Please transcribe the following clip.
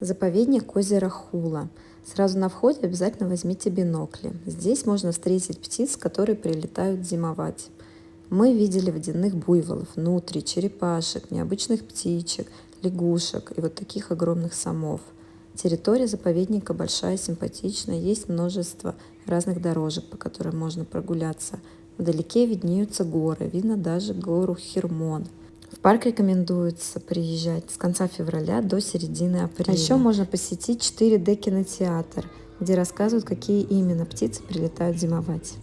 Заповедник озера Хула. Сразу на входе обязательно возьмите бинокли. Здесь можно встретить птиц, которые прилетают зимовать. Мы видели водяных буйволов, нутрий, черепашек, необычных птичек, лягушек и вот таких огромных сомов. Территория заповедника большая, симпатичная, есть множество разных дорожек, по которым можно прогуляться. Вдалеке виднеются горы, видно даже гору Хермон. В парк рекомендуется приезжать с конца февраля до середины апреля. А еще можно посетить 4D кинотеатр, где рассказывают, какие именно птицы прилетают зимовать.